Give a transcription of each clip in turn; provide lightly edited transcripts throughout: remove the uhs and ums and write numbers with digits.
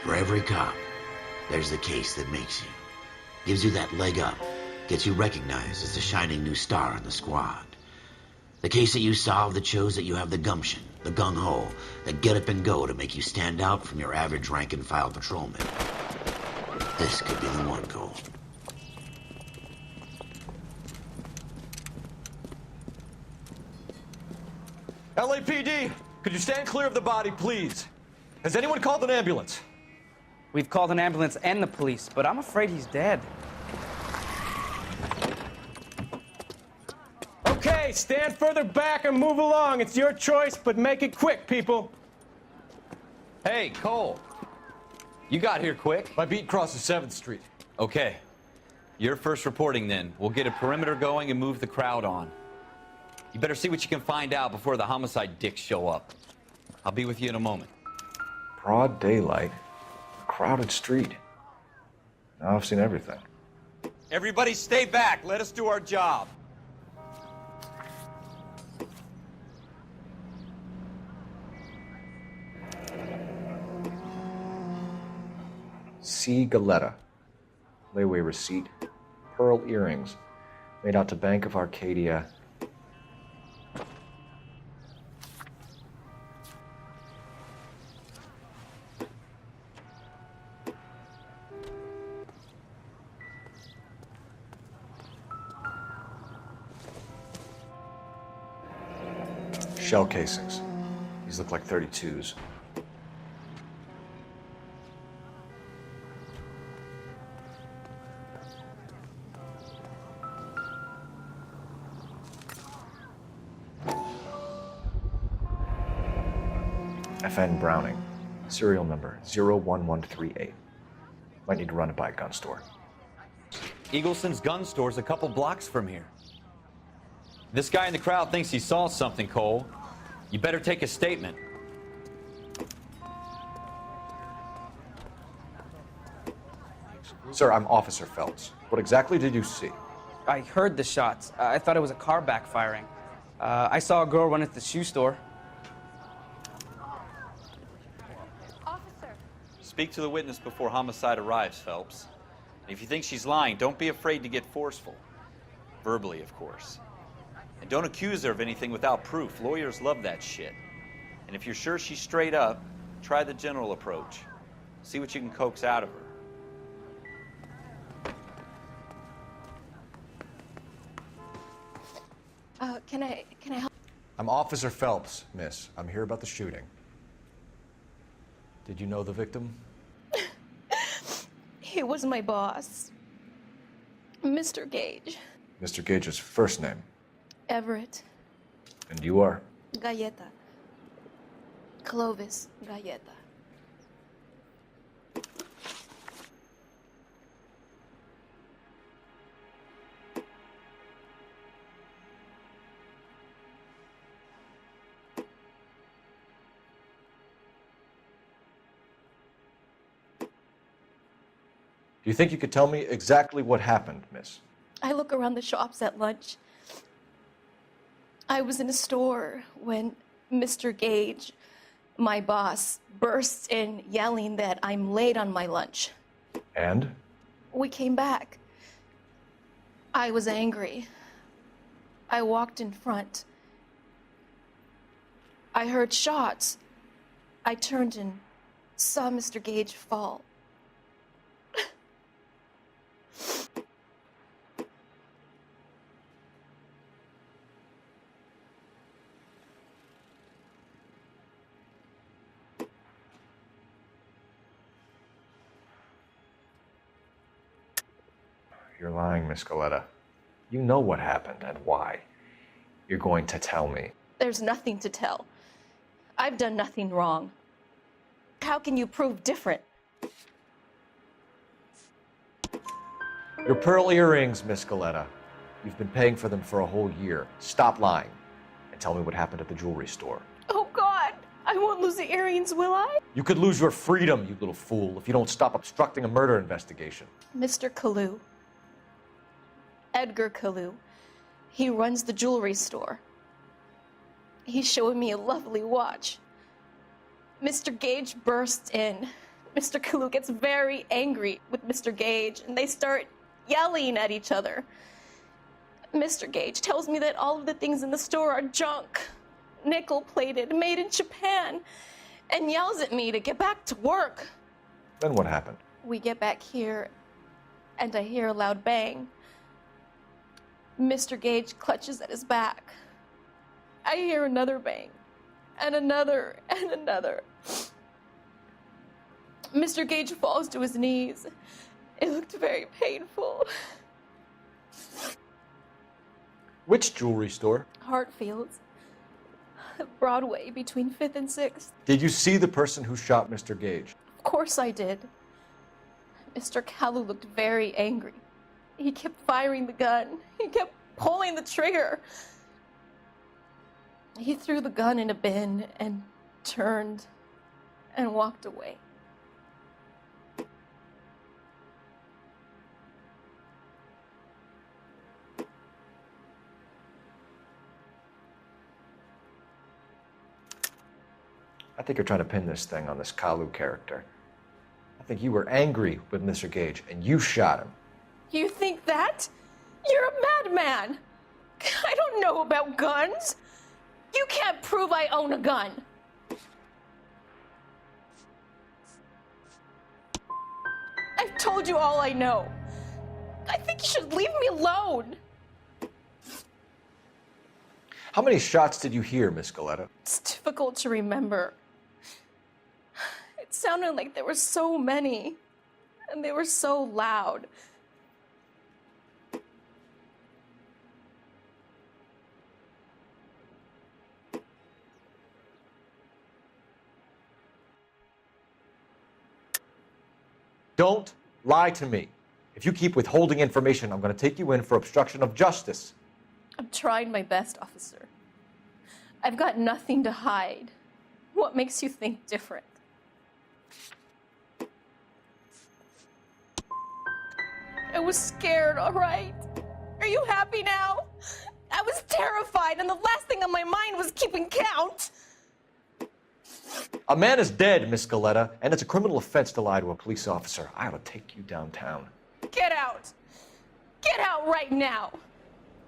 For every cop, there's the case that makes you. Gives you that leg up. Gets you recognized as the shining new star in the squad. The case that you solve that shows that you have the gumption, the gung-ho, the get up and go to make you stand out from your average rank-and-file patrolman. This could be the one, Cole. LAPD, could you stand clear of the body, please? Has anyone called an ambulance? We've called an ambulance and the police, but I'm afraid he's dead. Okay, stand further back and move along. It's your choice, but make it quick, people. Hey, Cole. You got here quick. My beat crosses 7th Street. Okay. You're first reporting then. We'll get a perimeter going and move the crowd on. You better see what you can find out before the homicide dicks show up. I'll be with you in a moment. Broad daylight, a crowded street. Now I've seen everything. Everybody stay back. Let us do our job. C. Galetta. Layaway receipt. Pearl earrings. Made out to Bank of Arcadia. Shell casings. These look like 32s. FN Browning. Serial number 01138. Might need to run it by a gun store. Eagleson's gun store's a couple blocks from here. This guy in the crowd thinks he saw something, Cole. You better take a statement. Sir, I'm Officer Phelps. What exactly did you see? I heard the shots. I thought it was a car backfiring. I saw a girl run at the shoe store. Officer. Speak to the witness before homicide arrives, Phelps. And if you think she's lying, don't be afraid to get forceful. Verbally, of course. And don't accuse her of anything without proof. Lawyers love that shit. And if you're sure she's straight up, try the general approach. See what you can coax out of her. Can I help? I'm Officer Phelps, miss. I'm here about the shooting. Did you know the victim? He was my boss, Mr. Gage. Mr. Gage's first name. Everett. And you are? Galleta. Clovis Galleta. Do you think you could tell me exactly what happened, miss? I look around the shops at lunch. I was in a store when Mr. Gage, my boss, bursts in yelling that I'm late on my lunch. And? We came back. I was angry. I walked in front. I heard shots. I turned and saw Mr. Gage fall. You're lying, Miss Galetta. You know what happened and why. You're going to tell me. There's nothing to tell. I've done nothing wrong. How can you prove different? Your pearl earrings, Miss Galetta. You've been paying for them for a whole year. Stop lying and tell me what happened at the jewelry store. Oh, God! I won't lose the earrings, will I? You could lose your freedom, you little fool, if you don't stop obstructing a murder investigation. Mr. Kalu. Edgar Kalu. He runs the jewelry store. He's showing me a lovely watch. Mr. Gage burst in, Mr. Kalu gets very angry with Mr. Gage, and they start yelling at each other. Mr. Gage tells me that all of the things in the store are junk, nickel-plated, made in Japan, and yells at me to get back to work. Then what happened? We get back here, and I hear a loud bang. Mr. Gage clutches at his back. I hear another bang, and another, and another. Mr. Gage falls to his knees. It looked very painful. Which jewelry store? Hartfield's. Broadway, between 5th and 6th. Did you see the person who shot Mr. Gage? Of course I did. Mr. Kalu looked very angry. He kept firing the gun. He kept pulling the trigger. He threw the gun in a bin and turned and walked away. I think you're trying to pin this thing on this Kalu character. I think you were angry with Mr. Gage, and you shot him. You think that? You're a madman. I don't know about guns. You can't prove I own a gun. I've told you all I know. I think you should leave me alone. How many shots did you hear, Miss Galetta? It's difficult to remember. It sounded like there were so many, and they were so loud. Don't lie to me. If you keep withholding information, I'm going to take you in for obstruction of justice. I'm trying my best, officer. I've got nothing to hide. What makes you think different? I was scared, all right? Are you happy now? I was terrified, and the last thing on my mind was keeping count. A man is dead, Miss Galetta, and it's a criminal offense to lie to a police officer. I ought to take you downtown. Get out. Get out right now.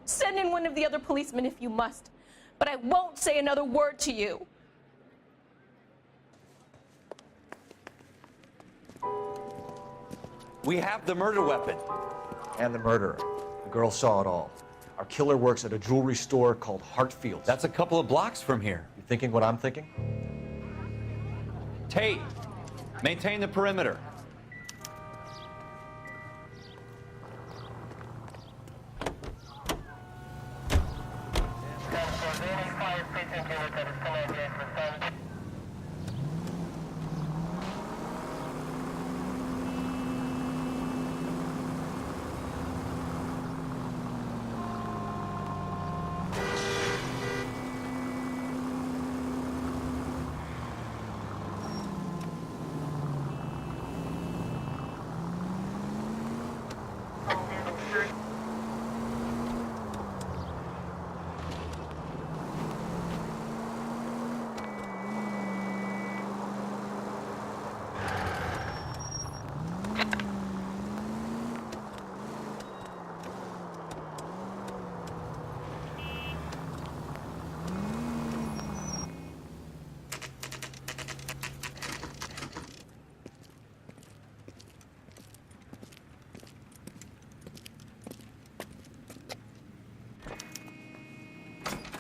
Send in one of the other policemen if you must, but I won't say another word to you. We have the murder weapon. And the murderer. The girl saw it all. Our killer works at a jewelry store called Hartfield's. That's a couple of blocks from here. You thinking what I'm thinking? Tate, maintain the perimeter.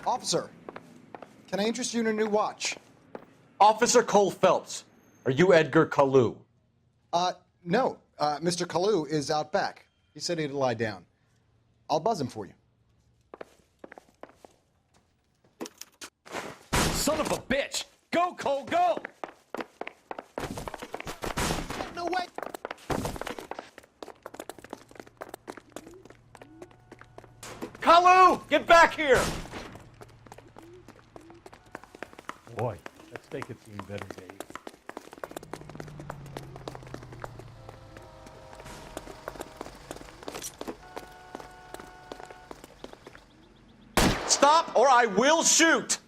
Officer, can I interest you in a new watch? Officer Cole Phelps, are you Edgar Kalu? No. Mr. Kalu is out back. He said he'd lie down. I'll buzz him for you. Son of a bitch! Go, Cole, go! No way! Kalu, get back here! Boy, that steak had seen better days. Stop or I will shoot!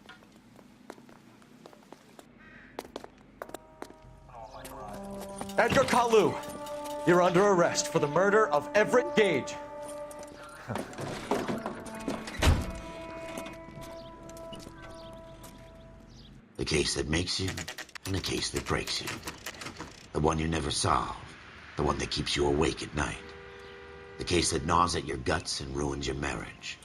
Edgar Kalu, you're under arrest for the murder of Everett Gage. The case that makes you, and the case that breaks you. The one you never solve, the one that keeps you awake at night. The case that gnaws at your guts and ruins your marriage.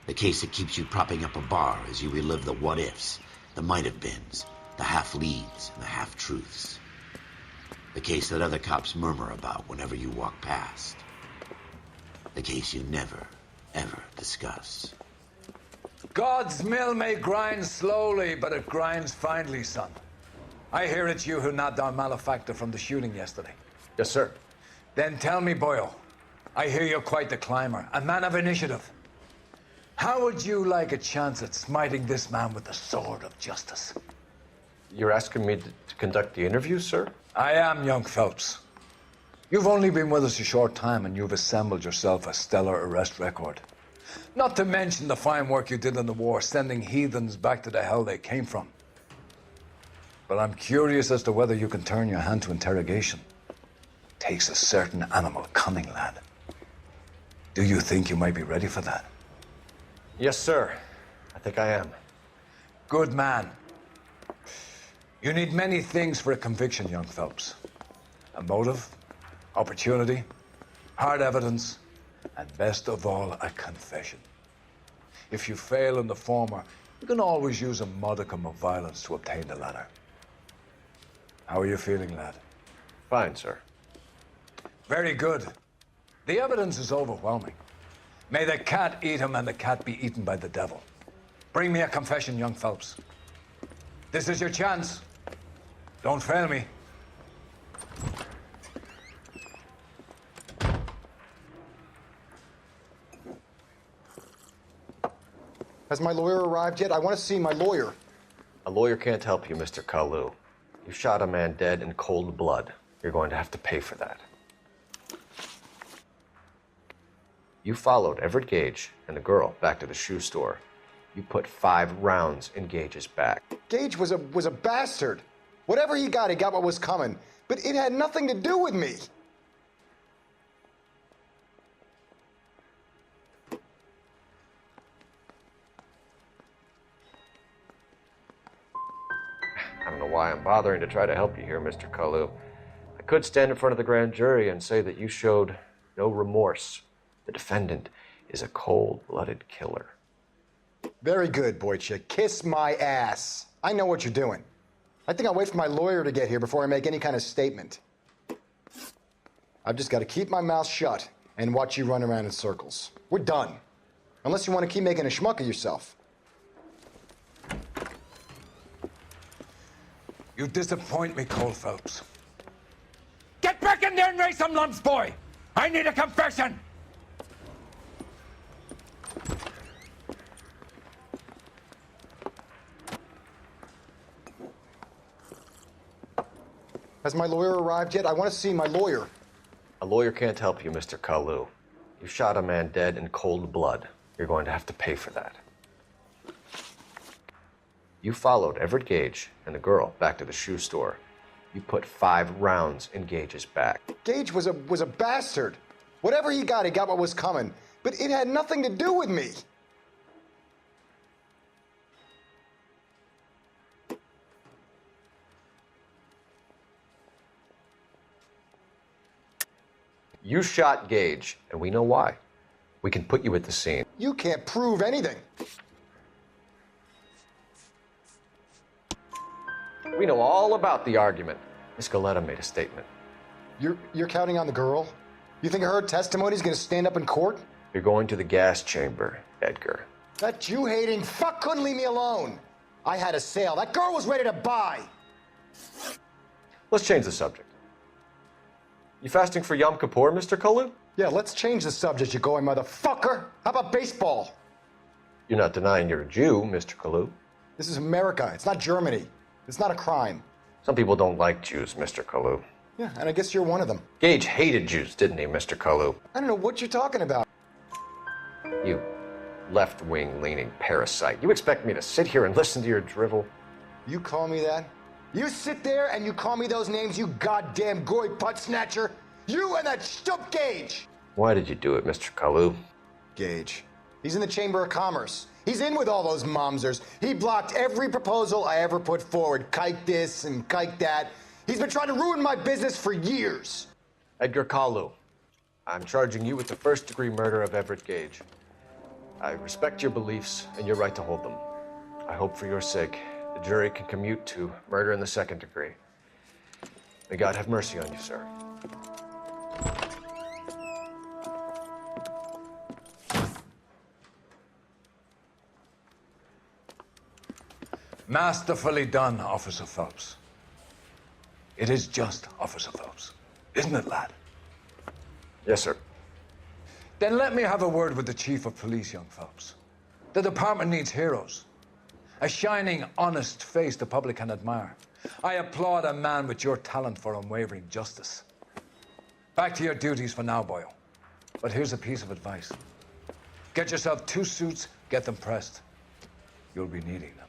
The case that keeps you propping up a bar as you relive the what-ifs, the might-have-beens, the half-leads, and the half-truths. The case that other cops murmur about whenever you walk past. The case you never, ever discuss. God's mill may grind slowly, but it grinds finely, son. I hear it's you who nabbed our malefactor from the shooting yesterday. Yes, sir. Then tell me, boyo, I hear you're quite the climber, a man of initiative. How would you like a chance at smiting this man with the sword of justice? You're asking me to conduct the interview, sir? I am, young Phelps. You've only been with us a short time and you've assembled yourself a stellar arrest record. Not to mention the fine work you did in the war, sending heathens back to the hell they came from. But I'm curious as to whether you can turn your hand to interrogation. Takes a certain animal cunning, lad. Do you think you might be ready for that? Yes, sir. I think I am. Good man. You need many things for a conviction, young Phelps. A motive, opportunity, hard evidence, and best of all, a confession. If you fail in the former, you can always use a modicum of violence to obtain the latter. How are you feeling, lad? Fine, sir. Very good. The evidence is overwhelming. May the cat eat him and the cat be eaten by the devil. Bring me a confession, young Phelps. This is your chance. Don't fail me. Has my lawyer arrived yet? I want to see my lawyer. A lawyer can't help you, Mr. Kalu. You shot a man dead in cold blood. You're going to have to pay for that. You followed Everett Gage and the girl back to the shoe store. You put 5 rounds in Gage's back. Gage was a bastard. Whatever he got what was coming. But it had nothing to do with me. I don't know why I'm bothering to try to help you here, Mr. Kalu. I could stand in front of the grand jury and say that you showed no remorse. The defendant is a cold-blooded killer. Very good, boy chick. Kiss my ass. I know what you're doing. I think I'll wait for my lawyer to get here before I make any kind of statement. I've just got to keep my mouth shut and watch you run around in circles. We're done. Unless you want to keep making a schmuck of yourself. You disappoint me, Cole Phelps. Get back in there and raise some lumps, boy! I need a confession! Has my lawyer arrived yet? I want to see my lawyer. A lawyer can't help you, Mr. Kalu. You shot a man dead in cold blood. You're going to have to pay for that. You followed Everett Gage and the girl back to the shoe store. You put 5 rounds in Gage's back. Gage was a bastard. Whatever he got what was coming. But it had nothing to do with me. You shot Gage, and we know why. We can put you at the scene. You can't prove anything. We know all about the argument. Miss Galetta made a statement. You're counting on the girl? You think her testimony is going to stand up in court? You're going to the gas chamber, Edgar. That Jew-hating fuck couldn't leave me alone. I had a sale. That girl was ready to buy. Let's change the subject. You fasting for Yom Kippur, Mr. Kalu? Yeah, let's change the subject, you going motherfucker. How about baseball? You're not denying you're a Jew, Mr. Kalu. This is America. It's not Germany. It's not a crime. Some people don't like Jews, Mr. Kalu. Yeah, and I guess you're one of them. Gage hated Jews, didn't he, Mr. Kalu? I don't know what you're talking about. You left-wing leaning parasite. You expect me to sit here and listen to your drivel? You call me that? You sit there and you call me those names, you goddamn goy putt snatcher. You and that stump Gage. Why did you do it, Mr. Kalu? Gage. He's in the Chamber of Commerce. He's in with all those momsers. He blocked every proposal I ever put forward. Kike this and kike that. He's been trying to ruin my business for years. Edgar Kalu, I'm charging you with the first-degree murder of Everett Gage. I respect your beliefs and your right to hold them. I hope for your sake the jury can commute to murder in the second degree. May God have mercy on you, sir. Masterfully done, Officer Phelps. It is just, Officer Phelps. Isn't it, lad? Yes, sir. Then let me have a word with the Chief of Police, young Phelps. The department needs heroes. A shining, honest face the public can admire. I applaud a man with your talent for unwavering justice. Back to your duties for now, boyo. But here's a piece of advice. Get yourself 2 suits, get them pressed. You'll be needing them.